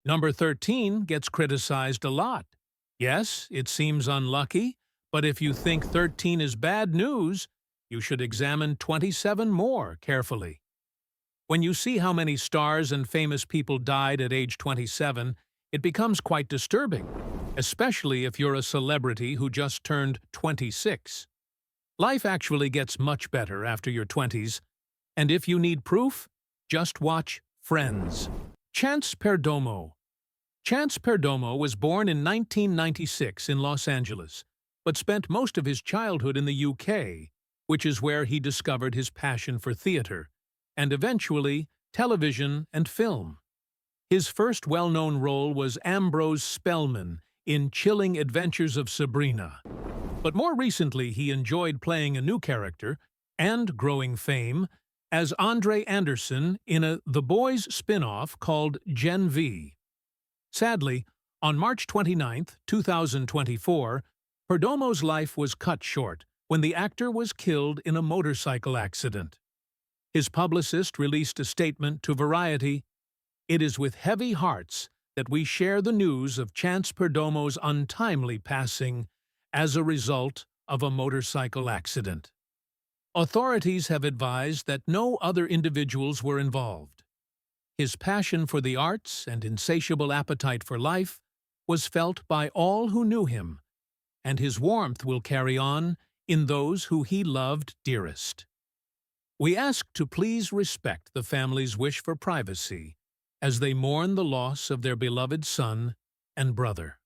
Number 13 gets criticized a lot. Yes, it seems unlucky, but if you think 13 is bad news, you should examine 27 more carefully. When you see how many stars and famous people died at age 27, it becomes quite disturbing, especially if you're a celebrity who just turned 26. Life actually gets much better after your 20s, and if you need proof, just watch Friends. Chance Perdomo. Chance Perdomo was born in 1996 in Los Angeles, but spent most of his childhood in the UK, which is where he discovered his passion for theater, and eventually television and film. His first well-known role was Ambrose Spellman in Chilling Adventures of Sabrina. But more recently he enjoyed playing a new character, and growing fame, as Andre Anderson in a The Boys spin-off called Gen V. Sadly, on March 29, 2024, Perdomo's life was cut short when the actor was killed in a motorcycle accident. His publicist released a statement to Variety, "It is with heavy hearts that we share the news of Chance Perdomo's untimely passing as a result of a motorcycle accident. Authorities have advised that no other individuals were involved. His passion for the arts and insatiable appetite for life was felt by all who knew him, and his warmth will carry on in those who he loved dearest. We ask to please respect the family's wish for privacy as they mourn the loss of their beloved son and brother."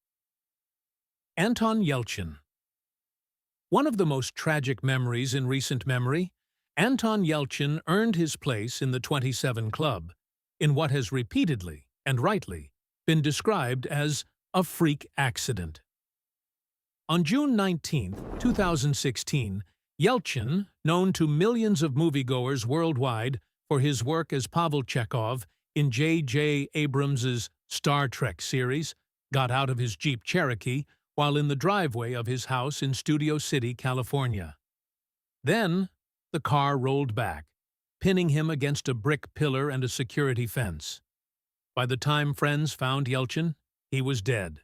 Anton Yelchin. One of the most tragic memories in recent memory, Anton Yelchin earned his place in the 27 Club in what has repeatedly, and rightly, been described as a freak accident. On June 19, 2016, Yelchin, known to millions of moviegoers worldwide for his work as Pavel Chekhov in J.J. Abrams's Star Trek series, got out of his Jeep Cherokee while in the driveway of his house in Studio City, California. Then, the car rolled back, pinning him against a brick pillar and a security fence. By the time friends found Yelchin, he was dead,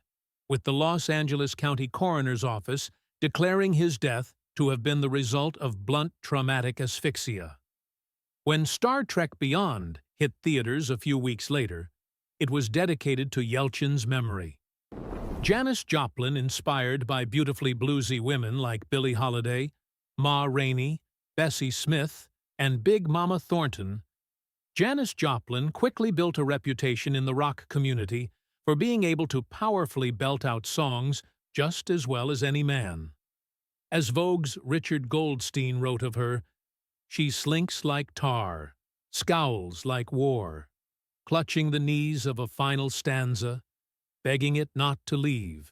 with the Los Angeles County Coroner's Office declaring his death to have been the result of blunt traumatic asphyxia. When Star Trek Beyond hit theaters a few weeks later, it was dedicated to Yelchin's memory. Janis Joplin, inspired by beautifully bluesy women like Billie Holiday, Ma Rainey, Bessie Smith, and Big Mama Thornton, Janis Joplin quickly built a reputation in the rock community for being able to powerfully belt out songs just as well as any man. As Vogue's Richard Goldstein wrote of her, "She slinks like tar, scowls like war, clutching the knees of a final stanza, begging it not to leave.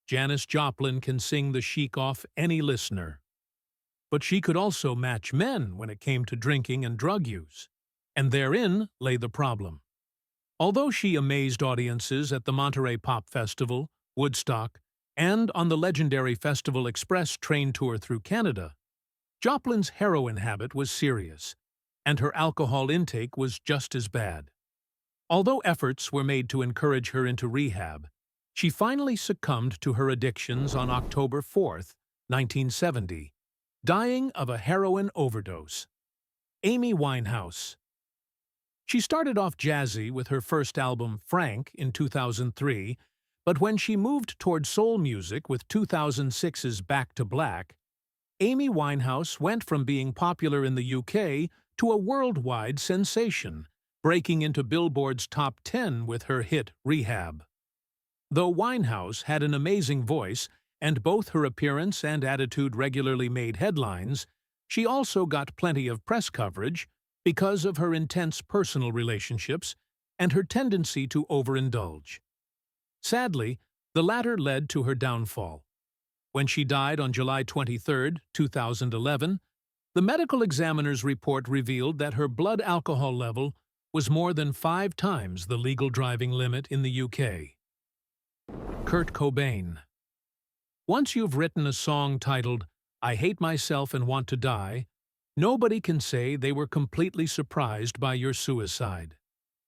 Janis Joplin can sing the chic off any listener. But she could also match men when it came to drinking and drug use, and therein lay the problem. Although she amazed audiences at the Monterey Pop Festival, Woodstock, and on the legendary Festival Express train tour through Canada, Joplin's heroin habit was serious, and her alcohol intake was just as bad. Although efforts were made to encourage her into rehab, she finally succumbed to her addictions on October 4, 1970, dying of a heroin overdose. Amy Winehouse. She started off jazzy with her first album, Frank, in 2003, but when she moved toward soul music with 2006's Back to Black, Amy Winehouse went from being popular in the UK to a worldwide sensation, breaking into Billboard's top 10 with her hit Rehab. Though Winehouse had an amazing voice, and both her appearance and attitude regularly made headlines, she also got plenty of press coverage because of her intense personal relationships and her tendency to overindulge. Sadly, the latter led to her downfall. When she died on July 23, 2011, the medical examiner's report revealed that her blood alcohol level was more than 5 times the legal driving limit in the UK. Kurt Cobain. Once you've written a song titled, "I Hate Myself and Want to Die," nobody can say they were completely surprised by your suicide.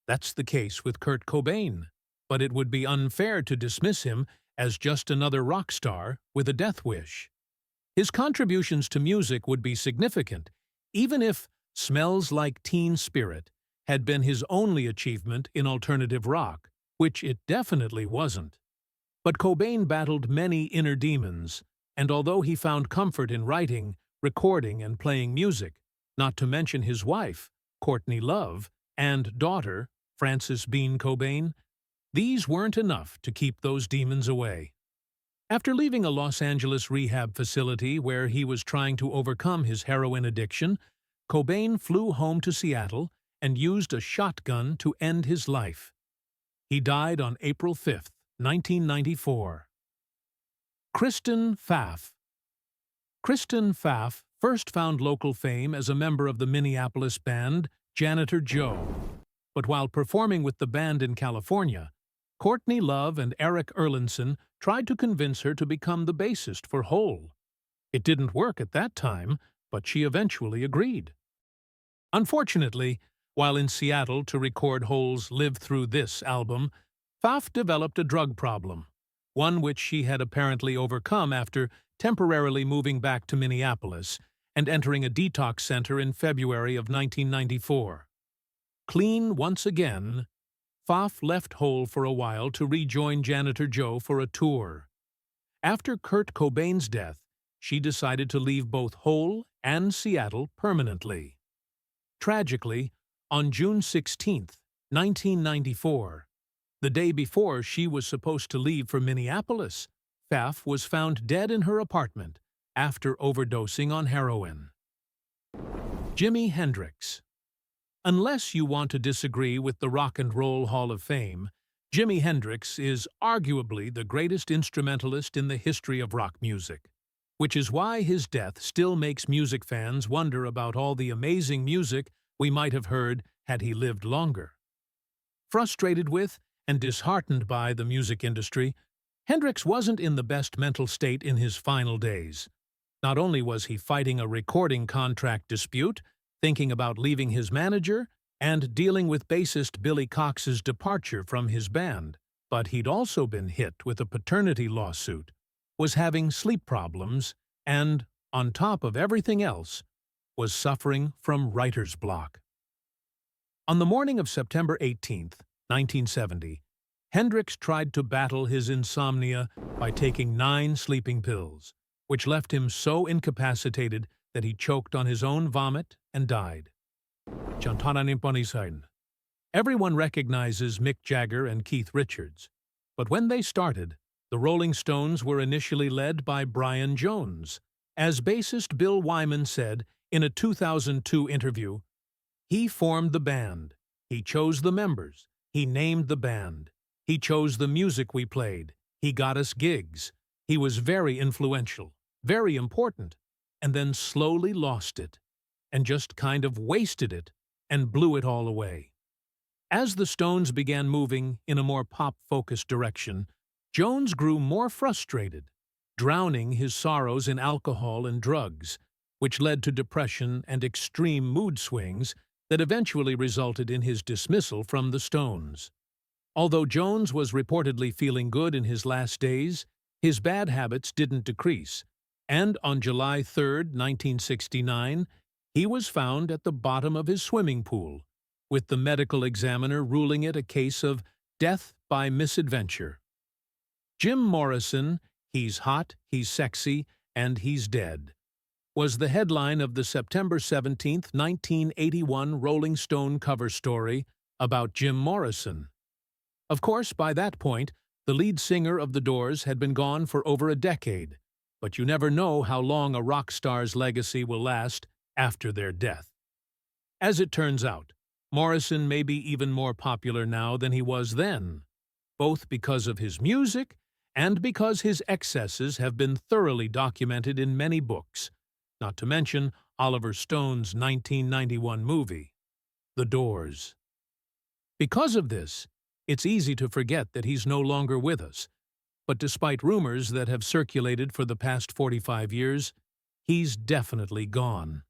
That's the case with Kurt Cobain. but it would be unfair to dismiss him as just another rock star with a death wish. His contributions to music would be significant, even if Smells Like Teen Spirit had been his only achievement in alternative rock, which it definitely wasn't. But Cobain battled many inner demons, and although he found comfort in writing, recording, and playing music, not to mention his wife, Courtney Love, and daughter, Frances Bean Cobain, these weren't enough to keep those demons away. After leaving a Los Angeles rehab facility where he was trying to overcome his heroin addiction, Cobain flew home to Seattle and used a shotgun to end his life. He died on April 5, 1994. Kristen FAF. Kristen FAF first found local fame as a member of the Minneapolis band Janitor Joe. But while performing with the band in California, Courtney Love and Eric Erlandson tried to convince her to become the bassist for Hole. It didn't work at that time, but she eventually agreed. Unfortunately, while in Seattle to record Hole's Live Through This album, FAF developed a drug problem, one which she had apparently overcome after temporarily moving back to Minneapolis and entering a detox center in February of 1994. Clean once again, FAF left Hole for a while to rejoin Janitor Joe for a tour. After Kurt Cobain's death, she decided to leave both Hole and Seattle permanently. Tragically, on June 16, 1994, the day before she was supposed to leave for Minneapolis, FAF was found dead in her apartment after overdosing on heroin. Jimi Hendrix. Unless you want to disagree with the Rock and Roll Hall of Fame, Jimi Hendrix is arguably the greatest instrumentalist in the history of rock music, which is why his death still makes music fans wonder about all the amazing music we might have heard had he lived longer. Frustrated with and disheartened by the music industry, Hendrix wasn't in the best mental state in his final days. Not only was he fighting a recording contract dispute, thinking about leaving his manager, and dealing with bassist Billy Cox's departure from his band, but he'd also been hit with a paternity lawsuit, was having sleep problems, and, on top of everything else, was suffering from writer's block. On the morning of September 18, 1970, Hendrix tried to battle his insomnia by taking 9 sleeping pills, which left him so incapacitated that he choked on his own vomit and died. Everyone recognizes Mick Jagger and Keith Richards, but when they started, the Rolling Stones were initially led by Brian Jones. As bassist Bill Wyman said in a 2002 interview, "He formed the band, he chose the members, he named the band, he chose the music we played, he got us gigs, he was very influential, very important, and then slowly lost it, and just kind of wasted it, and blew it all away." As the Stones began moving in a more pop-focused direction, Jones grew more frustrated, drowning his sorrows in alcohol and drugs, which led to depression and extreme mood swings that eventually resulted in his dismissal from the Stones. Although Jones was reportedly feeling good in his last days, his bad habits didn't decrease, and on July 3, 1969, he was found at the bottom of his swimming pool, with the medical examiner ruling it a case of death by misadventure. Jim Morrison, "He's Hot, He's Sexy, and He's Dead," was the headline of the September 17, 1981 Rolling Stone cover story about Jim Morrison. Of course, by that point, the lead singer of The Doors had been gone for over a decade, but you never know how long a rock star's legacy will last after their death. As it turns out, Morrison may be even more popular now than he was then, both because of his music and because his excesses have been thoroughly documented in many books, not to mention Oliver Stone's 1991 movie, The Doors. Because of this, it's easy to forget that he's no longer with us, but despite rumors that have circulated for the past 45 years, he's definitely gone.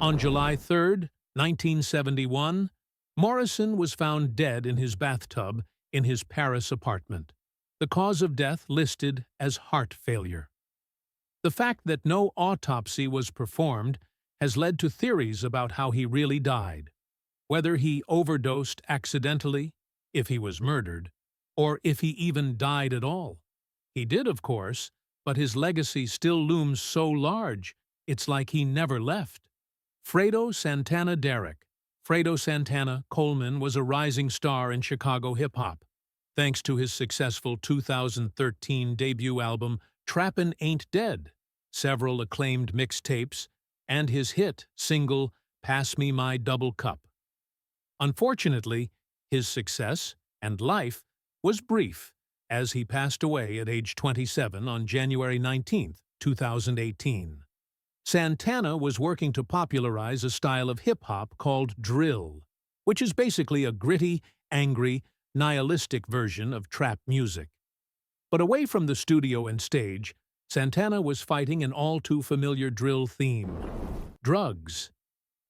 On July 3, 1971, Morrison was found dead in his bathtub in his Paris apartment. The cause of death listed as heart failure. The fact that no autopsy was performed has led to theories about how he really died, whether he overdosed accidentally, if he was murdered, or if he even died at all. He did, of course, but his legacy still looms so large, it's like he never left. Fredo Santana Derek. Fredo Santana Coleman was a rising star in Chicago hip-hop, thanks to his successful 2013 debut album Trappin' Ain't Dead, several acclaimed mixtapes, and his hit single Pass Me My Double Cup. Unfortunately, his success and life was brief, as he passed away at age 27 on January 19, 2018. Santana was working to popularize a style of hip-hop called drill, which is basically a gritty, angry, nihilistic version of trap music. But away from the studio and stage, Santana was fighting an all-too-familiar drill theme: drugs.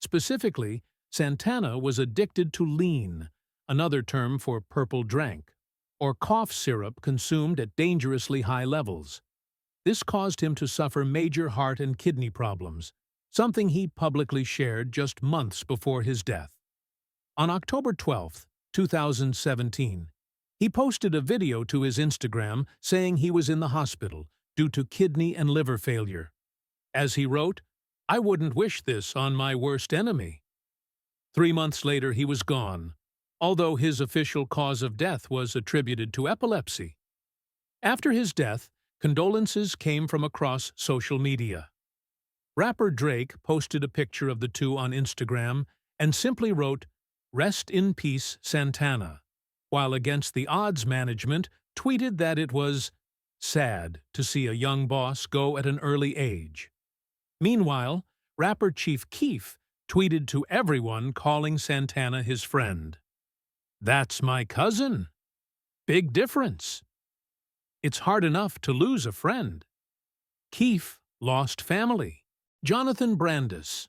Specifically, Santana was addicted to lean, another term for purple drank, or cough syrup consumed at dangerously high levels. This caused him to suffer major heart and kidney problems, something he publicly shared just months before his death. On October 12, 2017, he posted a video to his Instagram saying he was in the hospital due to kidney and liver failure. As he wrote, "I wouldn't wish this on my worst enemy." 3 months later, he was gone, although his official cause of death was attributed to epilepsy. After his death, condolences came from across social media. Rapper Drake posted a picture of the two on Instagram and simply wrote, "Rest in peace, Santana," while Against the Odds management tweeted that it was sad to see a young boss go at an early age. Meanwhile, rapper Chief Keef tweeted to everyone calling Santana his friend. "That's my cousin. Big difference. It's hard enough to lose a friend." Keef lost family. Jonathan Brandis.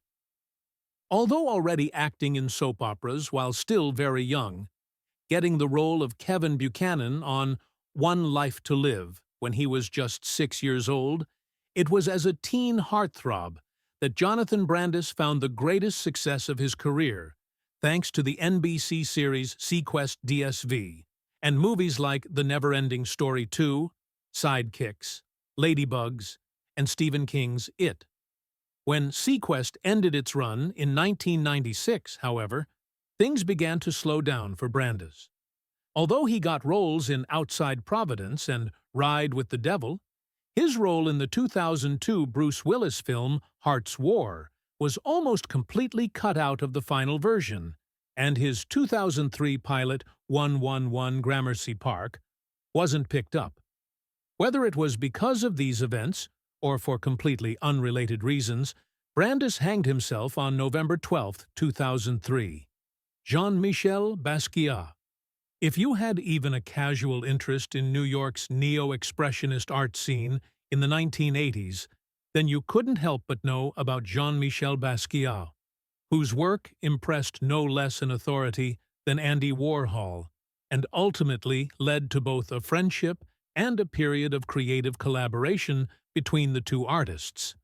Although already acting in soap operas while still very young, getting the role of Kevin Buchanan on One Life to Live when he was just 6 years old, it was as a teen heartthrob that Jonathan Brandis found the greatest success of his career, thanks to the NBC series Sequest DSV, and movies like The Never-Ending Story 2, Sidekicks, Ladybugs, and Stephen King's It. When Sequest ended its run in 1996, however, things began to slow down for Brandis. Although he got roles in Outside Providence and Ride with the Devil, his role in the 2002 Bruce Willis film Heart's War was almost completely cut out of the final version, and his 2003 pilot 111 Gramercy Park wasn't picked up. Whether it was because of these events, or for completely unrelated reasons, Brandis hanged himself on November 12, 2003. Jean-Michel Basquiat. If you had even a casual interest in New York's neo-expressionist art scene in the 1980s, then you couldn't help but know about Jean-Michel Basquiat, whose work impressed no less an authority than Andy Warhol, and ultimately led to both a friendship and a period of creative collaboration between the two artists.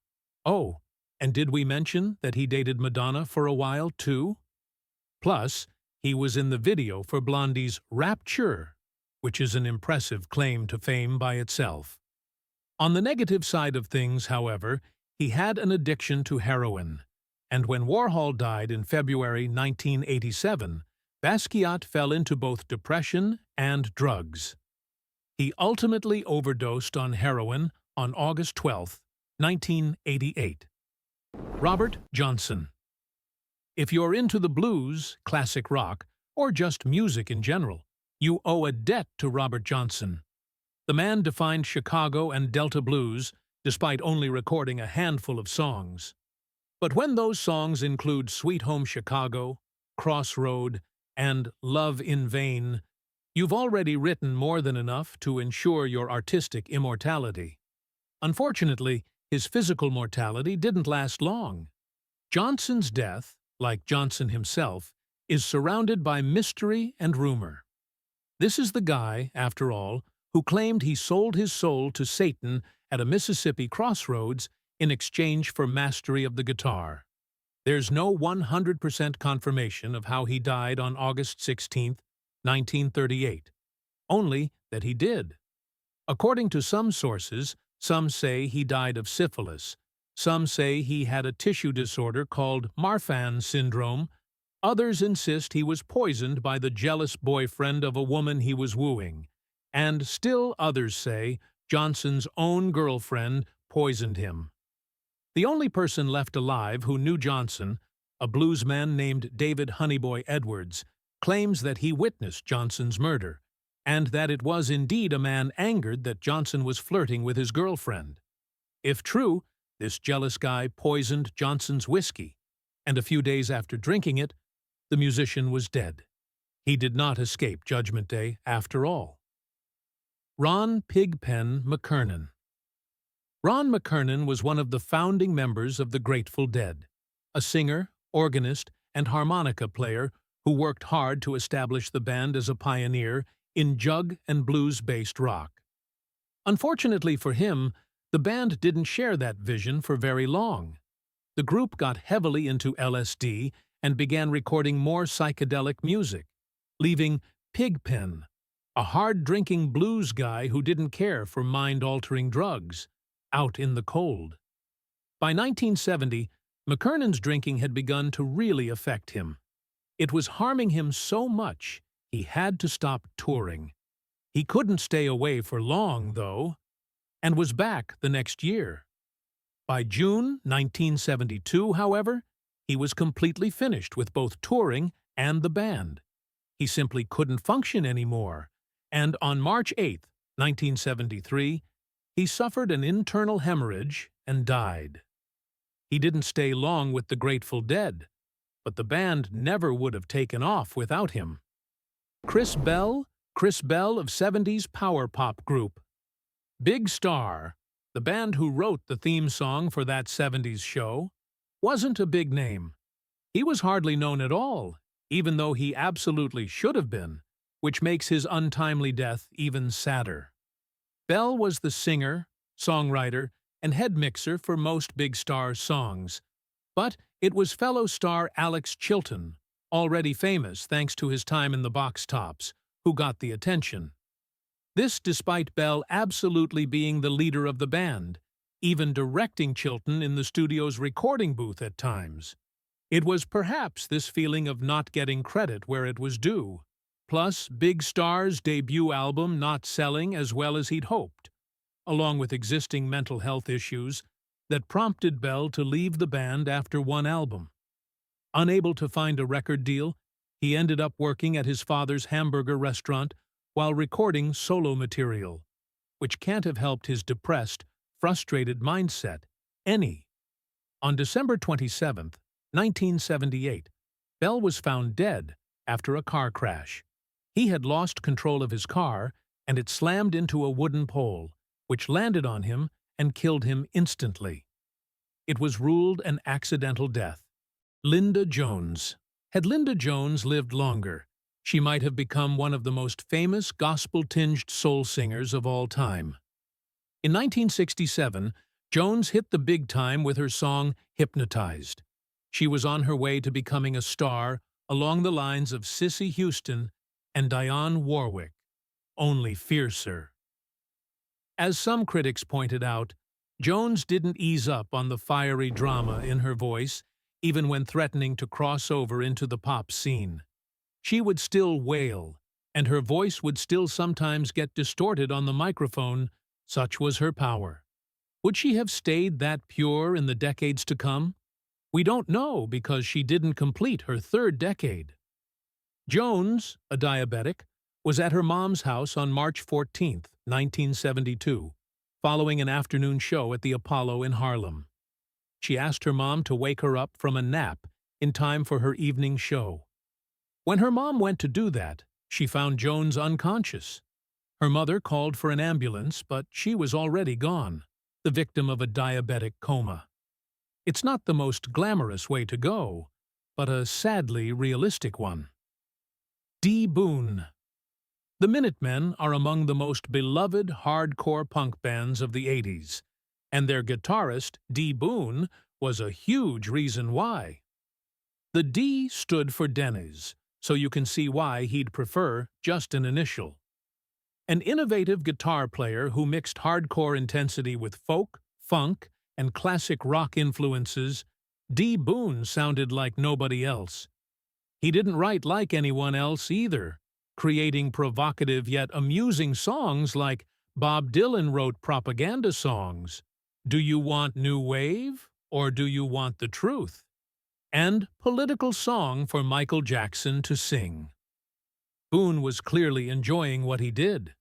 Oh, and did we mention that he dated Madonna for a while, too? Plus, he was in the video for Blondie's Rapture, which is an impressive claim to fame by itself. On the negative side of things, however, he had an addiction to heroin, and when Warhol died in February 1987, Basquiat fell into both depression and drugs. He ultimately overdosed on heroin on August 12, 1988. Robert Johnson. If you're into the blues, classic rock, or just music in general, you owe a debt to Robert Johnson. The man defined Chicago and Delta blues, despite only recording a handful of songs. But when those songs include Sweet Home Chicago, Crossroad, and Love in Vain, you've already written more than enough to ensure your artistic immortality. Unfortunately, his physical mortality didn't last long. Johnson's death, like Johnson himself, is surrounded by mystery and rumor. This is the guy, after all, who claimed he sold his soul to Satan at a Mississippi crossroads in exchange for mastery of the guitar. There's no 100% confirmation of how he died on August 16, 1938, only that he did. According to some sources, some say he died of syphilis, some say he had a tissue disorder called Marfan syndrome, others insist he was poisoned by the jealous boyfriend of a woman he was wooing, and still others say Johnson's own girlfriend poisoned him. The only person left alive who knew Johnson, a bluesman named David Honeyboy Edwards, claims that he witnessed Johnson's murder, and that it was indeed a man angered that Johnson was flirting with his girlfriend. If true, this jealous guy poisoned Johnson's whiskey, and a few days after drinking it, the musician was dead. He did not escape Judgment Day after all. Ron Pigpen Mccernan. Ron McCernan was one of the founding members of the Grateful Dead, a singer, organist, and harmonica player who worked hard to establish the band as a pioneer in jug and blues-based rock. Unfortunately for him, the band didn't share that vision for very long. The group got heavily into LSD and began recording more psychedelic music, leaving Pigpen, a hard-drinking blues guy who didn't care for mind-altering drugs, out in the cold. By 1970, McCernan's drinking had begun to really affect him. It was harming him so much he had to stop touring. He couldn't stay away for long, though, and was back the next year. By June 1972, however, he was completely finished with both touring and the band. He simply couldn't function anymore, and on March 8, 1973, he suffered an internal hemorrhage and died. He didn't stay long with the Grateful Dead, but the band never would have taken off without him. Chris Bell of 70s power pop group. Big Star, the band who wrote the theme song for that 70s show, wasn't a big name. He was hardly known at all, even though he absolutely should have been, which makes his untimely death even sadder. Bell was the singer, songwriter, and head mixer for most Big Star's songs, but it was fellow star Alex Chilton, already famous thanks to his time in the Box Tops, who got the attention. This despite Bell absolutely being the leader of the band, even directing Chilton in the studio's recording booth at times. It was perhaps this feeling of not getting credit where it was due, plus Big Star's debut album not selling as well as he'd hoped, along with existing mental health issues, that prompted Bell to leave the band after one album. Unable to find a record deal, he ended up working at his father's hamburger restaurant while recording solo material, which can't have helped his depressed, frustrated mindset any. On December 27, 1978, Bell was found dead after a car crash. He had lost control of his car, and it slammed into a wooden pole, which landed on him and killed him instantly. It was ruled an accidental death. Linda Jones. Had Linda Jones lived longer, she might have become one of the most famous gospel-tinged soul singers of all time. In 1967, Jones hit the big time with her song Hypnotized. She was on her way to becoming a star along the lines of Cissy Houston and Dionne Warwick, only fiercer. As some critics pointed out, Jones didn't ease up on the fiery drama in her voice, even when threatening to cross over into the pop scene. She would still wail, and her voice would still sometimes get distorted on the microphone, such was her power. Would she have stayed that pure in the decades to come? We don't know because she didn't complete her third decade. Jones, a diabetic, was at her mom's house on March 14, 1972, following an afternoon show at the Apollo in Harlem. She asked her mom to wake her up from a nap in time for her evening show. When her mom went to do that, she found Jones unconscious. Her mother called for an ambulance, but she was already gone, the victim of a diabetic coma. It's not the most glamorous way to go, but a sadly realistic one. D. Boon. The Minutemen are among the most beloved hardcore punk bands of the 80s, and their guitarist, Boon, was a huge reason why. The D stood for Dennis, so you can see why he'd prefer just an initial. An innovative guitar player who mixed hardcore intensity with folk, funk, and classic rock influences, Boon sounded like nobody else. He didn't write like anyone else either, creating provocative yet amusing songs like Bob Dylan wrote propaganda songs, Do You Want New Wave? Or Do You Want the Truth? And political song for Michael Jackson to sing. Boon was clearly enjoying what he did.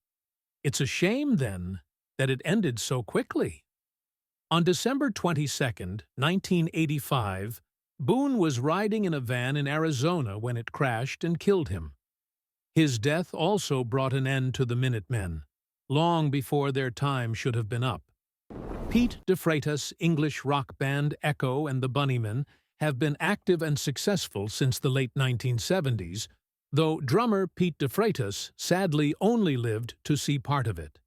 It's a shame, then, that it ended so quickly. On December 22, 1985, Boon was riding in a van in Arizona when it crashed and killed him. His death also brought an end to the Minutemen, long before their time should have been up. Pete DeFreitas' English rock band Echo and the Bunnymen have been active and successful since the late 1970s, though drummer Pete DeFreitas sadly only lived to see part of it.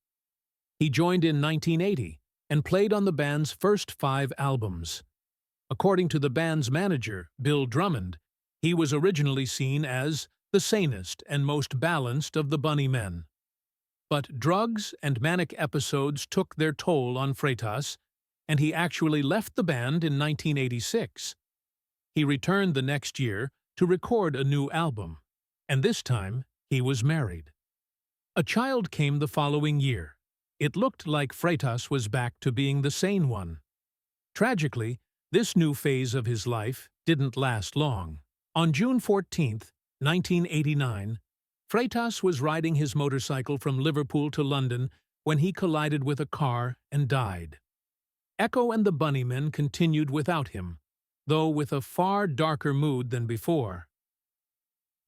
He joined in 1980 and played on the band's first 5 albums. According to the band's manager, Bill Drummond, he was originally seen as the sanest and most balanced of the Bunnymen. But drugs and manic episodes took their toll on Freitas, and he actually left the band in 1986. He returned the next year to record a new album, and this time he was married. A child came the following year. It looked like Freitas was back to being the sane one. Tragically, this new phase of his life didn't last long. On June 14, 1989, Freitas was riding his motorcycle from Liverpool to London when he collided with a car and died. Echo and the Bunnymen continued without him, though with a far darker mood than before.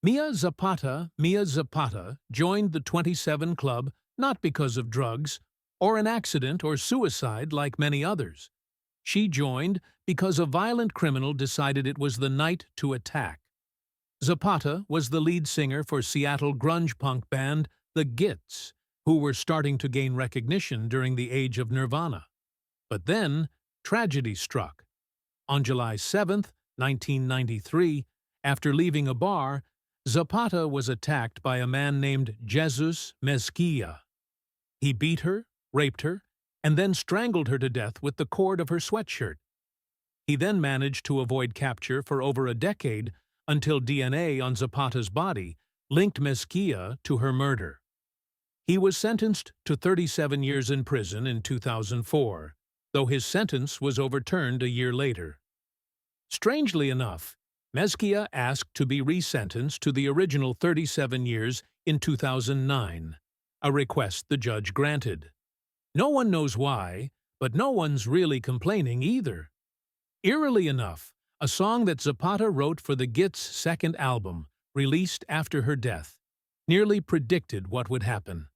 Mia Zapata joined the 27 Club not because of drugs, or an accident or suicide like many others. She joined because a violent criminal decided it was the night to attack. Zapata was the lead singer for Seattle grunge punk band The Gits, who were starting to gain recognition during the age of Nirvana. But then, tragedy struck. On July 7, 1993, after leaving a bar, Zapata was attacked by a man named Jesus Mezquia. He beat her, raped her, and then strangled her to death with the cord of her sweatshirt. He then managed to avoid capture for over a decade until DNA on Zapata's body linked Mezquia to her murder. He was sentenced to 37 years in prison in 2004, though his sentence was overturned a year later. Strangely enough, Mezquia asked to be resentenced to the original 37 years in 2009, a request the judge granted. No one knows why, but no one's really complaining either. Eerily enough, a song that Zapata wrote for the Gits' second album, released after her death, nearly predicted what would happen.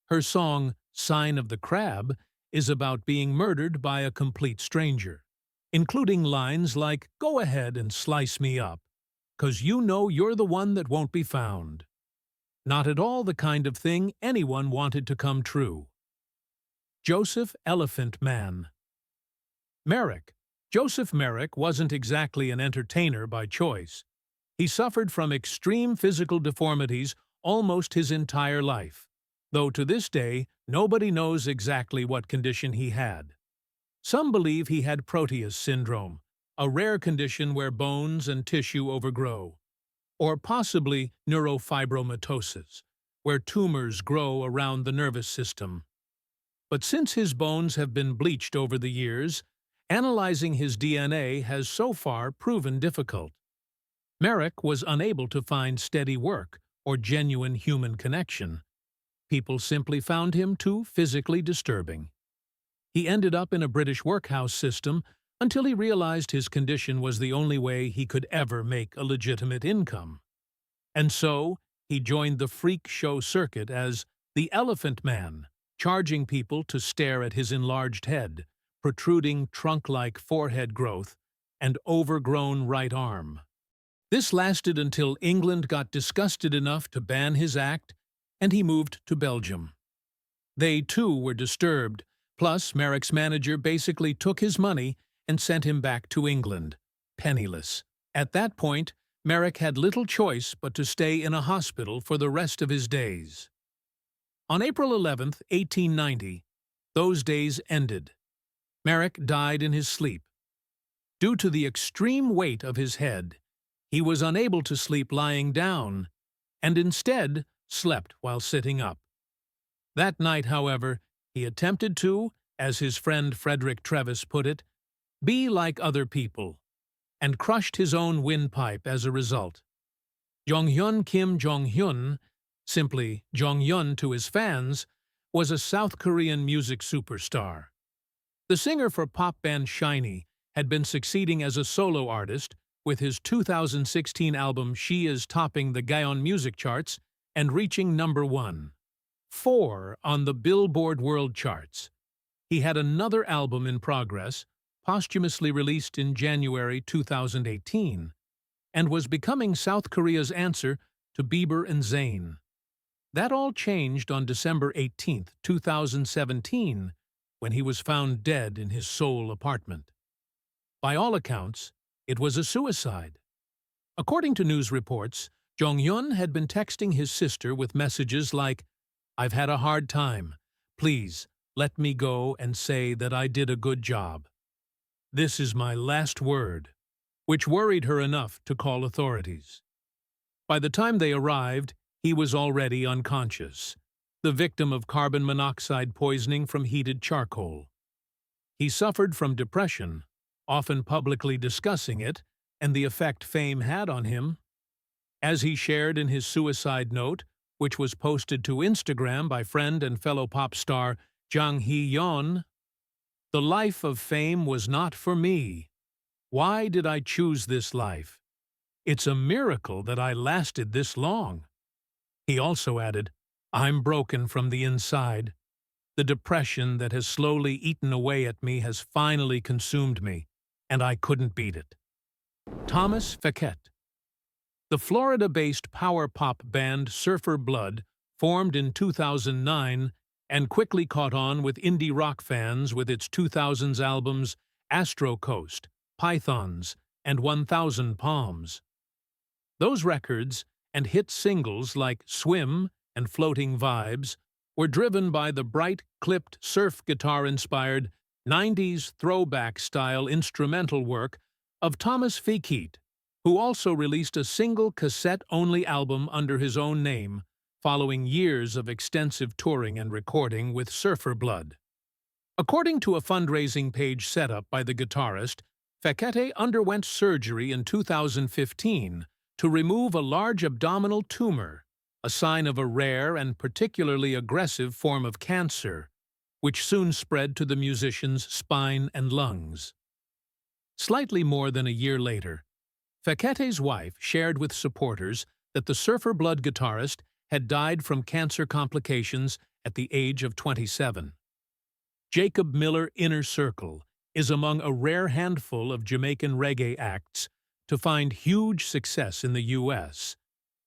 Her song, Sign of the Crab, is about being murdered by a complete stranger, including lines like, "Go ahead and slice me up, 'cause you know you're the one that won't be found." Not at all the kind of thing anyone wanted to come true. Joseph Elephant Man. Merrick. Joseph Merrick wasn't exactly an entertainer by choice. He suffered from extreme physical deformities almost his entire life, though to this day nobody knows exactly what condition he had. Some believe he had Proteus syndrome, a rare condition where bones and tissue overgrow, or possibly neurofibromatosis, where tumors grow around the nervous system. But since his bones have been bleached over the years, analyzing his DNA has so far proven difficult. Merrick was unable to find steady work or genuine human connection. People simply found him too physically disturbing. He ended up in a British workhouse system until he realized his condition was the only way he could ever make a legitimate income. And so, he joined the freak show circuit as the Elephant Man, charging people to stare at his enlarged head, protruding trunk-like forehead growth, and overgrown right arm. This lasted until England got disgusted enough to ban his act and he moved to Belgium. They, too, were disturbed, plus Merrick's manager basically took his money and sent him back to England, penniless. At that point, Merrick had little choice but to stay in a hospital for the rest of his days. On April 11, 1890, those days ended. Merrick died in his sleep. Due to the extreme weight of his head, he was unable to sleep lying down, and instead slept while sitting up. That night, however, he attempted to, as his friend Frederick Trevis put it, be like other people, and crushed his own windpipe as a result. Jonghyun Kim Jonghyun, simply Jonghyun to his fans, was a South Korean music superstar. The singer for pop band SHINee had been succeeding as a solo artist, with his 2016 album She Is topping the Gaon music charts and reaching number 4 on the Billboard World Charts. He had another album in progress, posthumously released in January 2018, and was becoming South Korea's answer to Bieber and Zayn. That all changed on December 18, 2017, when he was found dead in his Seoul apartment. By all accounts, it was a suicide. According to news reports, Jonghyun had been texting his sister with messages like, "I've had a hard time. Please, let me go and say that I did a good job. This is my last word," which worried her enough to call authorities. By the time they arrived, he was already unconscious, the victim of carbon monoxide poisoning from heated charcoal. He suffered from depression, often publicly discussing it and the effect fame had on him. As he shared in his suicide note, which was posted to Instagram by friend and fellow pop star Jonghyun, "The life of fame was not for me. Why did I choose this life? It's a miracle that I lasted this long." He also added, "I'm broken from the inside. The depression that has slowly eaten away at me has finally consumed me, and I couldn't beat it." Thomas Fekete. The Florida-based power pop band Surfer Blood formed in 2009 and quickly caught on with indie rock fans with its 2000s albums Astro Coast, Pythons, and 1000 Palms. Those records and hit singles like Swim and Floating Vibes were driven by the bright, clipped, surf guitar-inspired 90s throwback-style instrumental work of Thomas Fekete, who also released a single cassette-only album under his own name following years of extensive touring and recording with Surfer Blood. According to a fundraising page set up by the guitarist, Fekete underwent surgery in 2015 to remove a large abdominal tumor, a sign of a rare and particularly aggressive form of cancer, which soon spread to the musician's spine and lungs. Slightly more than a year later, Fekete's wife shared with supporters that the Surfer Blood guitarist had died from cancer complications at the age of 27. Jacob Miller Inner Circle is among a rare handful of Jamaican reggae acts to find huge success in the U.S.,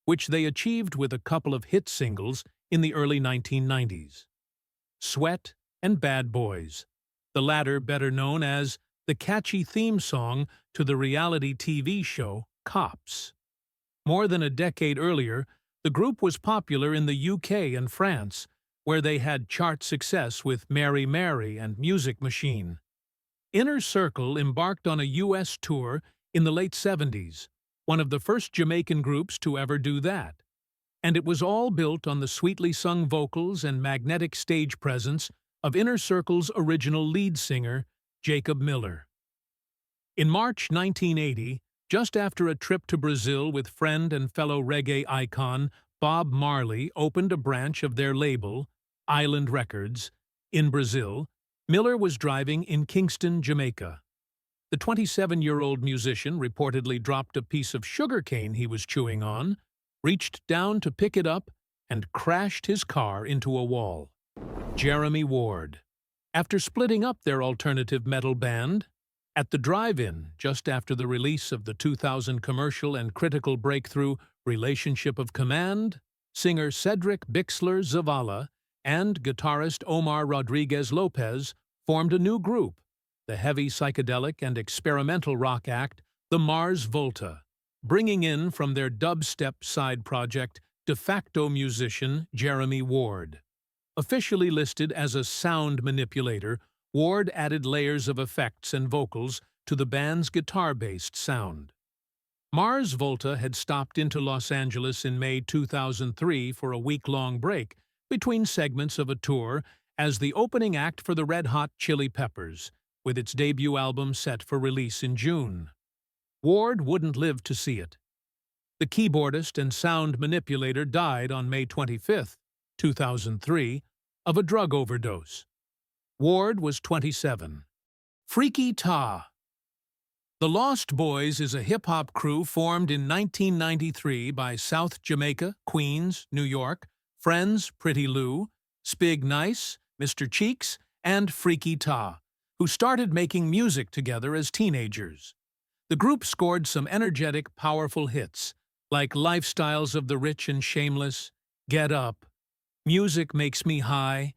which they achieved with a couple of hit singles in the early 1990s. Sweat and Bad Boys, the latter better known as the catchy theme song to the reality TV show Cops. More than a decade earlier, the group was popular in the UK and France, where they had chart success with Mary Mary and Music Machine. Inner Circle embarked on a U.S. tour in the late 70s, one of the first Jamaican groups to ever do that, and it was all built on the sweetly sung vocals and magnetic stage presence of Inner Circle's original lead singer, Jacob Miller. In March 1980, just after a trip to Brazil with friend and fellow reggae icon Bob Marley opened a branch of their label, Island Records, in Brazil, Miller was driving in Kingston, Jamaica. The 27-year-old musician reportedly dropped a piece of sugarcane he was chewing on, reached down to pick it up, and crashed his car into a wall. Jeremy Ward. After splitting up their alternative metal band, at the drive-in just after the release of the 2000 commercial and critical breakthrough Relationship of Command, singer Cedric Bixler Zavala and guitarist Omar Rodriguez Lopez formed a new group, the heavy psychedelic and experimental rock act, the Mars Volta, bringing in from their dubstep side project de facto musician Jeremy Ward. Officially listed as a sound manipulator, Ward added layers of effects and vocals to the band's guitar-based sound. Mars Volta had stopped into Los Angeles in May 2003 for a week-long break between segments of a tour as the opening act for the Red Hot Chili Peppers, with its debut album set for release in June. Ward wouldn't live to see it. The keyboardist and sound manipulator died on May 25, 2003, of a drug overdose. Ward was 27. Freaky Ta. The Lost Boys is a hip-hop crew formed in 1993 by South Jamaica, Queens, New York, friends Pretty Lou, Spig Nice, Mr. Cheeks, and Freaky Ta, who started making music together as teenagers. The group scored some energetic, powerful hits, like Lifestyles of the Rich and Shameless, Get Up, Music Makes Me High,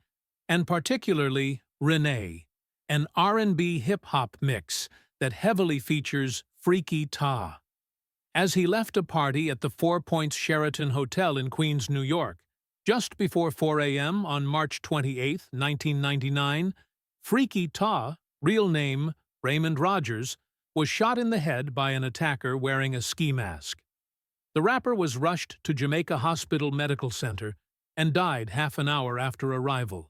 and particularly Renee, an R&B hip-hop mix that heavily features Freaky Ta. As he left a party at the Four Points Sheraton Hotel in Queens, New York, just before 4 a.m. on March 28, 1999, Freaky Ta, real name Raymond Rogers, was shot in the head by an attacker wearing a ski mask. The rapper was rushed to Jamaica Hospital Medical Center and died half an hour after arrival.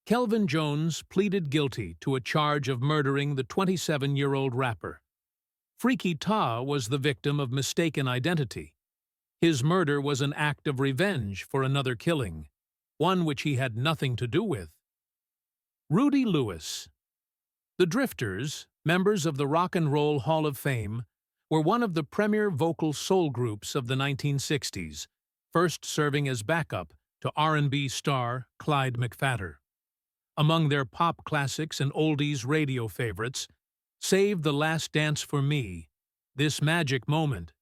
Kelvin Jones pleaded guilty to a charge of murdering the 27-year-old rapper. Freaky Ta was the victim of mistaken identity. His murder was an act of revenge for another killing, one which he had nothing to do with. Rudy Lewis. The Drifters, members of the Rock and Roll Hall of Fame, were one of the premier vocal soul groups of the 1960s, first serving as backup to R&B star Clyde McPhatter. Among their pop classics and oldies radio favorites, Save the Last Dance for Me, This Magic Moment,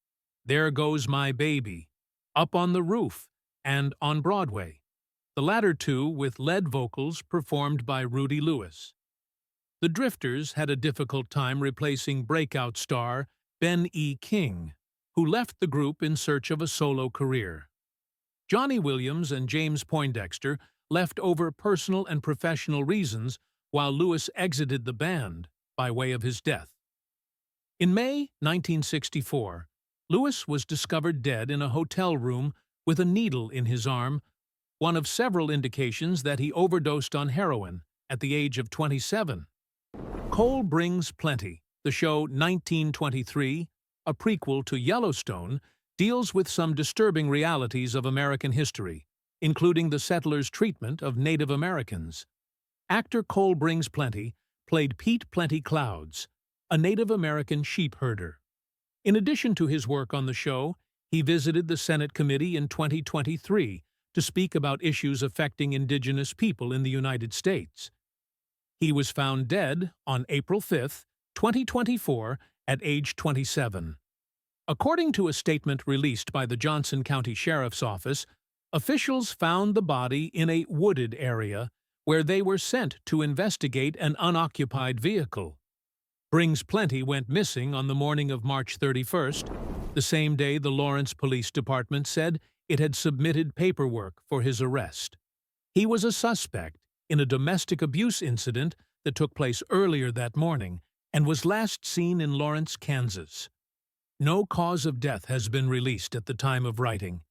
There Goes My Baby, Up on the Roof, and On Broadway, the latter two with lead vocals performed by Rudy Lewis. The Drifters had a difficult time replacing breakout star Ben E. King, who left the group in search of a solo career. Johnny Williams and James Poindexter left over personal and professional reasons while Lewis exited the band by way of his death. In May 1964, Lewis was discovered dead in a hotel room with a needle in his arm, one of several indications that he overdosed on heroin at the age of 27. Coal Brings Plenty, the show 1923, a prequel to Yellowstone, deals with some disturbing realities of American history, including the settlers' treatment of Native Americans. Actor Coal Brings Plenty played Pete Plenty Clouds, a Native American sheep herder. In addition to his work on the show, he visited the Senate committee in 2023 to speak about issues affecting indigenous people in the United States. He was found dead on April 5, 2024, at age 27. According to a statement released by the Johnson County Sheriff's Office, officials found the body in a wooded area where they were sent to investigate an unoccupied vehicle. Brings Plenty went missing on the morning of March 31st, the same day the Lawrence Police Department said it had submitted paperwork for his arrest. He was a suspect in a domestic abuse incident that took place earlier that morning and was last seen in Lawrence, Kansas. No cause of death has been released at the time of writing.